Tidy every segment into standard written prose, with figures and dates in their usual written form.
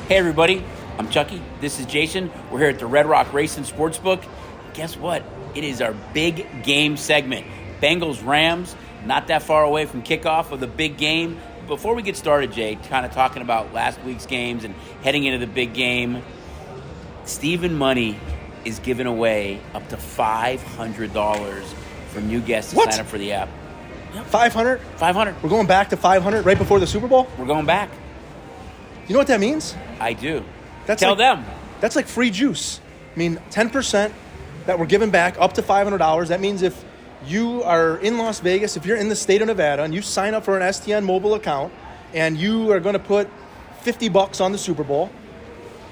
Hey everybody, I'm Chucky. This is Jason. We're here at the Red Rock Racing Sportsbook. Guess what? It is our big game segment. Bengals Rams, not that far away from kickoff of the big game. Before we get started, Jay, kind of talking about last week's games and heading into the big game, Stephen Money is giving away up to $500 for new guests to sign up for the app. Yep. 500? 500. We're going back to 500 right before the Super Bowl? We're going back. You know what that means? I do. Tell them. That's like free juice. I mean, 10% that we're giving back up to $500. That means if you are in Las Vegas, if you're in the state of Nevada, and you sign up for an STN mobile account, and you are going to put $50 on the Super Bowl,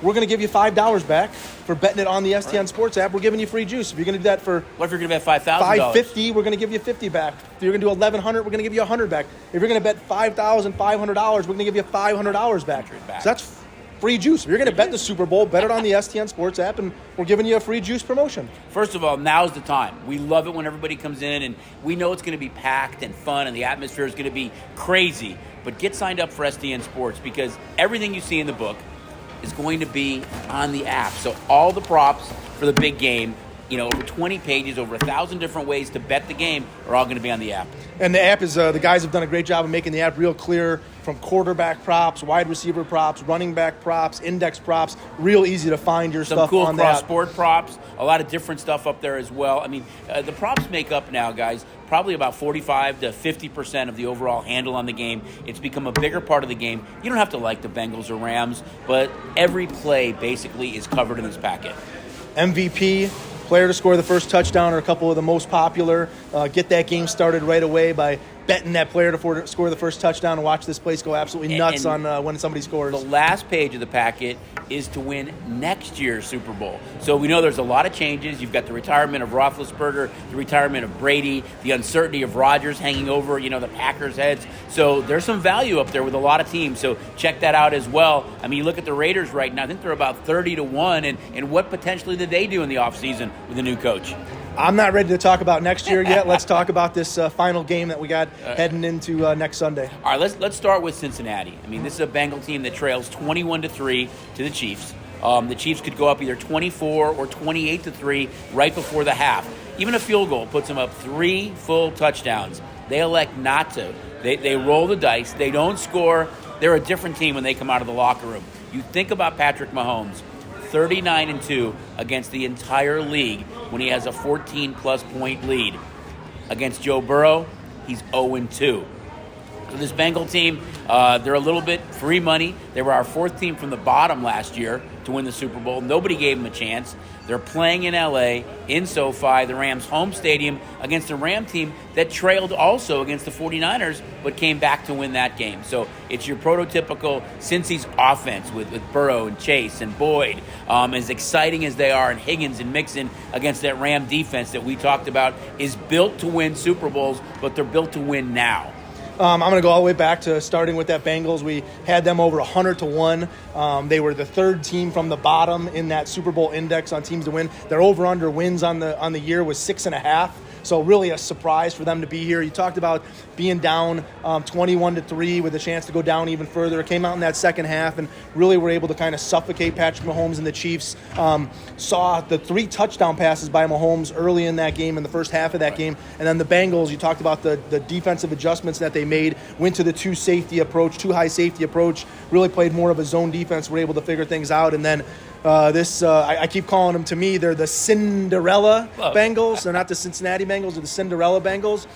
we're going to give you $5 back for betting it on the STN Sports app. We're giving you free juice. If you're going to do that for what if you're going to bet $5,000? $550, we're going to give you $50 back. If you're going to do $1,100, we're going to give you $100 back. If you're going to bet $5,500, we're going to give you $500 back. So that's free juice. If you're going to bet the Super Bowl, bet it on the STN Sports app, and we're giving you a free juice promotion. First of all, now's the time. We love it when everybody comes in, and we know it's going to be packed and fun, and the atmosphere is going to be crazy. But get signed up for STN Sports, because everything you see in the book is going to be on the app. So all the props for the big game, over 20 pages, over 1,000 different ways to bet the game are all going to be on the app. And the app is, the guys have done a great job of making the app real clear, from quarterback props, wide receiver props, running back props, index props, real easy to find your stuff cool on that. Some cool cross-sport props, a lot of different stuff up there as well. I mean, the props make up now, guys, probably about 45 to 50% of the overall handle on the game. It's become a bigger part of the game. You don't have to like the Bengals or Rams, but every play basically is covered in this packet. MVP, player to score the first touchdown, are a couple of the most popular. Get that game started right away by betting that player to score the first touchdown, and watch this place go absolutely nuts on when somebody scores. The last page of the packet is to win next year's Super Bowl. So we know there's a lot of changes. You've got the retirement of Roethlisberger, the retirement of Brady, the uncertainty of Rodgers hanging over, the Packers' heads. So there's some value up there with a lot of teams. So check that out as well. I mean, you look at the Raiders right now. I think they're about 30-1. And what potentially did they do in the offseason with a new coach? I'm not ready to talk about next year yet. Let's talk about this final game that we got heading into next Sunday. All right, let's start with Cincinnati. I mean, this is a Bengal team that trails 21-3 to the Chiefs. The Chiefs could go up either 24 or 28-3 right before the half. Even a field goal puts them up 3 full touchdowns. They elect not to. They roll the dice. They don't score. They're a different team when they come out of the locker room. You think about Patrick Mahomes, 39-2 against the entire league when he has a 14-plus point lead. Against Joe Burrow, he's 0-2. So this Bengal team, they're a little bit free money. They were our 4th team from the bottom last year to win the Super Bowl. Nobody gave them a chance. They're playing in L.A., in SoFi, the Rams' home stadium, against a Ram team that trailed also against the 49ers, but came back to win that game. So it's your prototypical Cincy's offense with Burrow and Chase and Boyd, as exciting as they are, and Higgins and Mixon against that Ram defense that we talked about, is built to win Super Bowls, but they're built to win now. I'm going to go all the way back to starting with that Bengals. We had them over 100-1. They were the 3rd team from the bottom in that Super Bowl index on teams to win. Their over/under wins on the year was 6.5. So really a surprise for them to be here. You talked about being down 21-3 with a chance to go down even further. It came out in that second half and really were able to kind of suffocate Patrick Mahomes and the Chiefs. Saw the 3 touchdown passes by Mahomes early in that game, in the first half of that game. And then the Bengals, you talked about the defensive adjustments that they made, went to the 2 high safety approach, really played more of a zone defense, were able to figure things out. And then I keep calling them, to me, they're the Cinderella Bengals. They're not the Cincinnati Bengals, they're the Cinderella Bengals.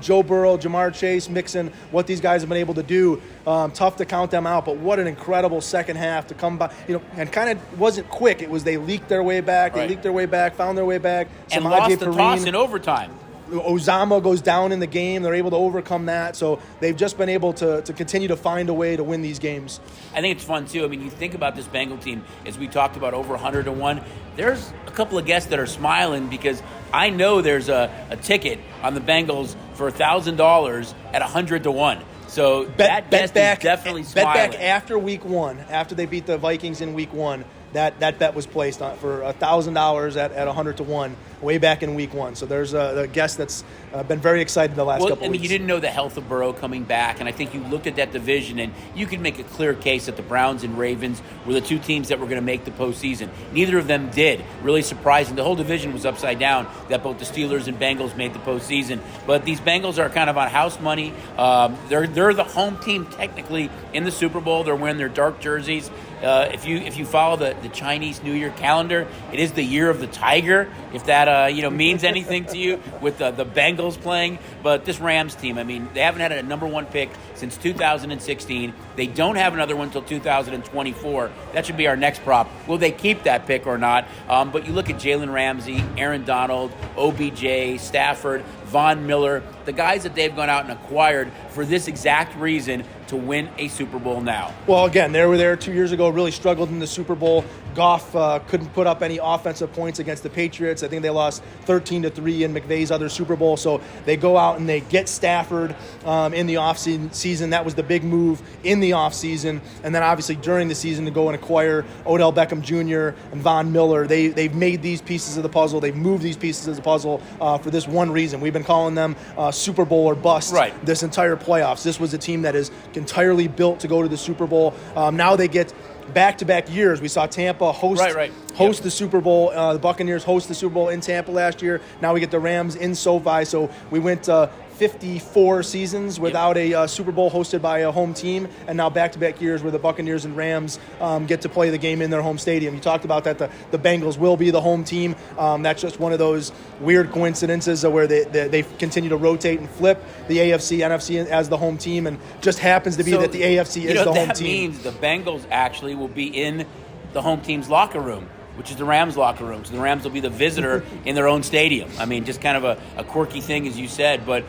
Joe Burrow, Jamar Chase, Mixon, what these guys have been able to do, tough to count them out, but what an incredible second half to come by, and kind of wasn't quick. It was they leaked their way back, found their way back. And lost the toss in overtime. Uzama goes down in the game. They're able to overcome that. So they've just been able to continue to find a way to win these games. I think it's fun, too. I mean, you think about this Bengal team, as we talked about, over 100-1. There's a couple of guests that are smiling because I know there's a ticket on the Bengals for $1,000 at 100-1. So that guest is definitely smiling. Bet back after week 1, after they beat the Vikings in week 1. that bet was placed on for $1,000 at 100 to 1 way back in week 1. So there's a guest that's been very excited the last couple I mean, weeks. you didn't know the health of Burrow coming back, and I think you looked at that division, and you could make a clear case that the Browns and Ravens were the two teams that were going to make the postseason. Neither of them did. Really surprising. The whole division was upside down that both the Steelers and Bengals made the postseason. But these Bengals are kind of on house money. They're the home team technically in the Super Bowl. They're wearing their dark jerseys. If you follow the Chinese New Year calendar, it is the year of the tiger, if that means anything to you, with the Bengals playing. But this Rams team, I mean, they haven't had a number one pick since 2016. They don't have another one until 2024. That should be our next prop. Will they keep that pick or not? But you look at Jalen Ramsey, Aaron Donald, OBJ, Stafford, Von Miller, the guys that they've gone out and acquired for this exact reason, to win a Super Bowl now. Well, again, they were there 2 years ago, really struggled in the Super Bowl. Goff couldn't put up any offensive points against the Patriots. I think they lost 13-3 in McVay's other Super Bowl. So they go out and they get Stafford in the offseason. That was the big move in the offseason. And then obviously during the season to go and acquire Odell Beckham Jr. and Von Miller. They've made these pieces of the puzzle. They've moved these pieces of the puzzle for this one reason. We've been calling them Super Bowl or bust this entire playoffs. This was a team that is entirely built to go to the Super Bowl. Now they get back-to-back years. We saw Tampa host the Super Bowl. The Buccaneers host the Super Bowl in Tampa last year. Now we get the Rams in SoFi. So we went 54 seasons without a Super Bowl hosted by a home team, and now back-to-back years where the Buccaneers and Rams get to play the game in their home stadium. You talked about that the Bengals will be the home team. That's just one of those weird coincidences where they continue to rotate and flip the AFC, NFC as the home team, and just happens to be that the AFC is the home team. That means the Bengals actually will be in the home team's locker room, which is the Rams' locker room. So the Rams will be the visitor in their own stadium. I mean, just kind of a quirky thing, as you said. But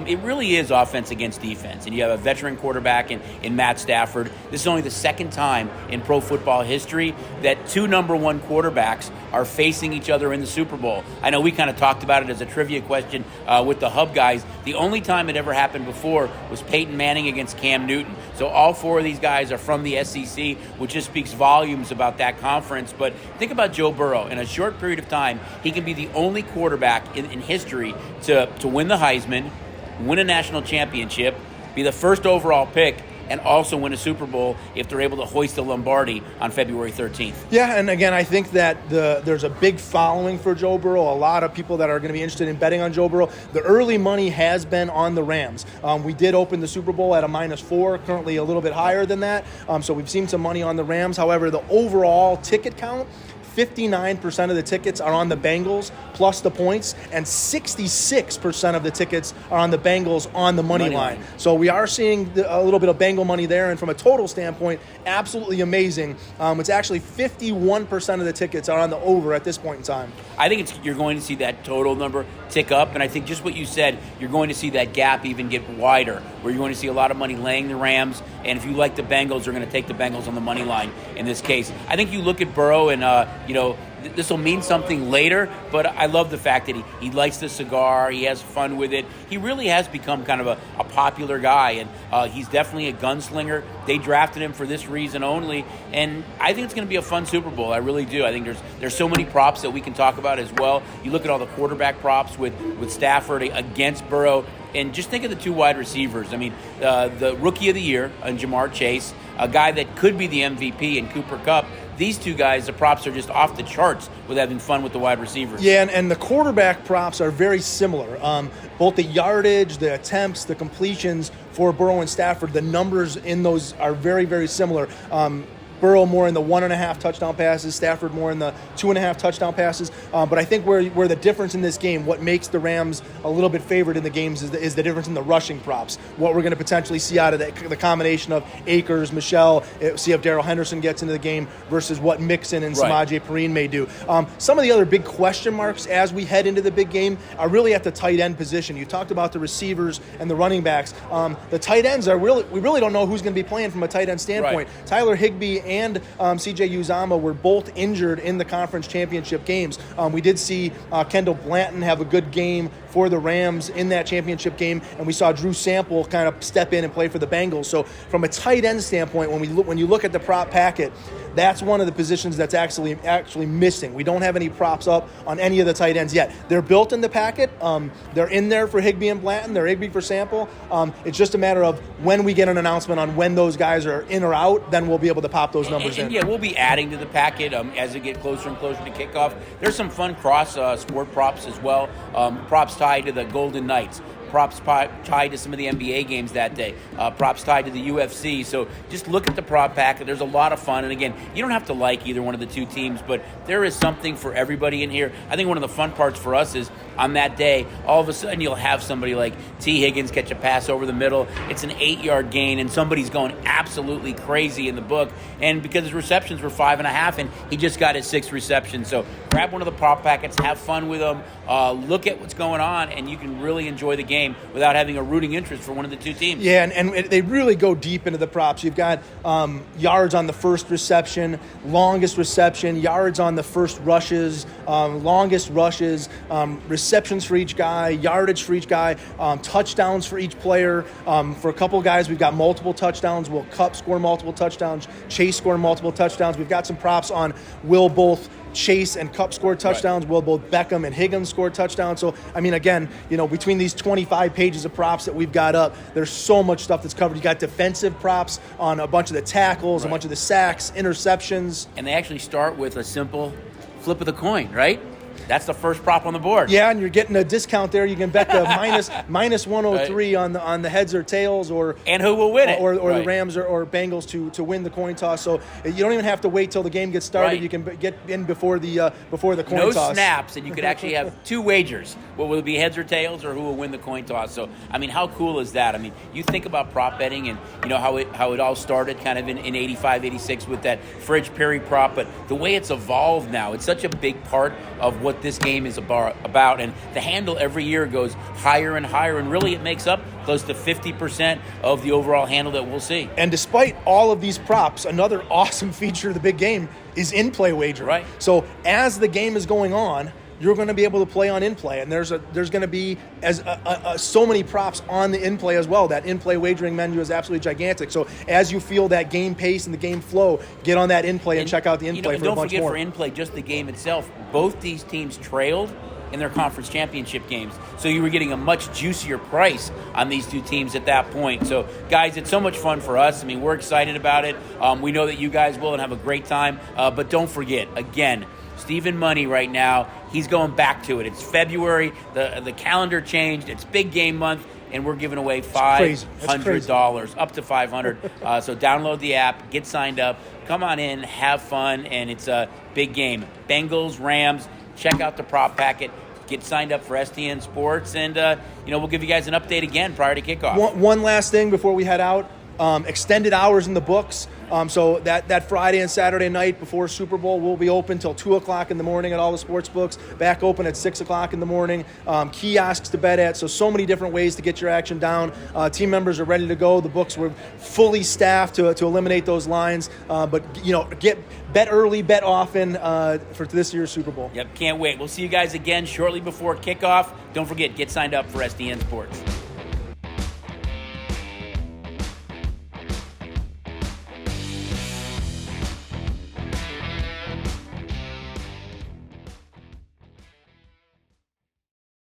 it really is offense against defense. And you have a veteran quarterback in Matt Stafford. This is only the second time in pro football history that two number one quarterbacks are facing each other in the Super Bowl. I know we kind of talked about it as a trivia question with the Hub guys. The only time it ever happened before was Peyton Manning against Cam Newton. So all four of these guys are from the SEC, which just speaks volumes about that conference. But think about Joe Burrow. In a short period of time, he can be the only quarterback in history to win the Heisman, win a national championship, be the first overall pick, and also win a Super Bowl if they're able to hoist the Lombardi on February 13th. Yeah, and again, I think that there's a big following for Joe Burrow. A lot of people that are going to be interested in betting on Joe Burrow. The early money has been on the Rams. We did open the Super Bowl at a -4, currently a little bit higher than that. So we've seen some money on the Rams. However, the overall ticket count, 59% of the tickets are on the Bengals plus the points, and 66% of the tickets are on the Bengals on the money line. So we are seeing a little bit of Bengal money there, and from a total standpoint, absolutely amazing. It's actually 51% of the tickets are on the over at this point in time. I think you're going to see that total number tick up, and I think just what you said, you're going to see that gap even get wider, where you're going to see a lot of money laying the Rams, and if you like the Bengals, you're going to take the Bengals on the money line in this case. I think you look at Burrow and, this will mean something later, but I love the fact that he likes the cigar, he has fun with it. He really has become kind of a popular guy, and he's definitely a gunslinger. They drafted him for this reason only, and I think it's going to be a fun Super Bowl. I really do. I think there's so many props that we can talk about as well. You look at all the quarterback props with Stafford against Burrow, and just think of the two wide receivers. I mean, the rookie of the year, Jamar Chase, a guy that could be the MVP, in Cooper Kupp. These two guys, the props are just off the charts with having fun with the wide receivers. Yeah, and the quarterback props are very similar. Both the yardage, the attempts, the completions for Burrow and Stafford, the numbers in those are very, very similar. Burrow more in the 1.5 touchdown passes, Stafford more in the 2.5 touchdown passes. But I think where the difference in this game, what makes the Rams a little bit favored in the games is the difference in the rushing props. What we're going to potentially see out of the combination of Akers, Michelle, see if Darrell Henderson gets into the game versus what Mixon and Samaje Perine may do. Some of the other big question marks as we head into the big game are really at the tight end position. You talked about the receivers and the running backs. The tight ends we really don't know who's going to be playing from a tight end standpoint. Right. Tyler Higbee and C.J. Uzomah were both injured in the conference championship games. We did see Kendall Blanton have a good game for the Rams in that championship game, and we saw Drew Sample kind of step in and play for the Bengals. So from a tight end standpoint, when you look at the prop packet, that's one of the positions that's actually missing. We don't have any props up on any of the tight ends yet. They're built in the packet. They're in there for Higbee and Blanton. They're Higbee for Sample. It's just a matter of when we get an announcement on when those guys are in or out, then we'll be able to pop those numbers in. Yeah, we'll be adding to the packet as we get closer and closer to kickoff. There's some fun cross sport props as well. Props tied to the Golden Knights. Props tied to some of the NBA games that day. Props tied to the UFC. So just look at the prop packet. There's a lot of fun. And again, you don't have to like either one of the two teams, but there is something for everybody in here. I think one of the fun parts for us is on that day, all of a sudden you'll have somebody like T. Higgins catch a pass over the middle. It's an 8-yard gain, and somebody's going absolutely crazy in the book. And because his receptions were 5.5, and he just got his 6th reception. So grab one of the prop packets, have fun with them, look at what's going on, and you can really enjoy the game without having a rooting interest for one of the two teams. Yeah, and they really go deep into the props. You've got yards on the first reception, longest reception, yards on the first rushes, longest rushes, receptions for each guy, yardage for each guy, touchdowns for each player. For a couple guys, we've got multiple touchdowns. Will Cup score multiple touchdowns? Chase score multiple touchdowns? We've got some props on will both Chase and Cup score touchdowns. Right. Will both Beckham and Higgins score touchdowns? So, I mean, again, between these 25 pages of props that we've got up, there's so much stuff that's covered. You got defensive props on a bunch of the tackles, right, a bunch of the sacks, interceptions. And they actually start with a simple flip of the coin, right? That's the first prop on the board. Yeah, and you're getting a discount there. You can bet the minus 103 right, on the heads or tails, and who will win it, or right, the Rams or Bengals to win the coin toss. So you don't even have to wait till the game gets started. Right. You can get in before the coin toss. No snaps, and you could actually have 2 wagers. What will it be, heads or tails, or who will win the coin toss? So I mean, how cool is that? I mean, you think about prop betting and how it all started kind of in 85, 86 with that Fridge Perry prop, but the way it's evolved now, it's such a big part of what this game is about, and the handle every year goes higher and higher, and really it makes up close to 50% of the overall handle that we'll see. And despite all of these props, another awesome feature of the big game is in-play wagering. Right. So as the game is going on, you're going to be able to play on in-play, and there's going to be so many props on the in-play as well. That in-play wagering menu is absolutely gigantic. So as you feel that game pace and the game flow, get on that in-play and check out the in-play for a bunch more. Don't forget for in-play, just the game itself. Both these teams trailed in their conference championship games, so you were getting a much juicier price on these two teams at that point. So, guys, it's so much fun for us. I mean, we're excited about it. We know that you guys will and have a great time. But don't forget, again, Stephen Money right now, he's going back to it. It's February. The calendar changed. It's big game month, and we're giving away $500, up to $500. So download the app, get signed up, come on in, have fun, and it's a big game. Bengals, Rams. Check out the prop packet. Get signed up for STN Sports, and we'll give you guys an update again prior to kickoff. One last thing before we head out. Extended hours in the books. So that Friday and Saturday night before Super Bowl, we'll be open till 2 o'clock in the morning at all the sports books, back open at 6 o'clock in the morning, kiosks to bet at. So many different ways to get your action down. Team members are ready to go. The books were fully staffed to eliminate those lines. But bet early, bet often for this year's Super Bowl. Yep, can't wait. We'll see you guys again shortly before kickoff. Don't forget, get signed up for STN Sports.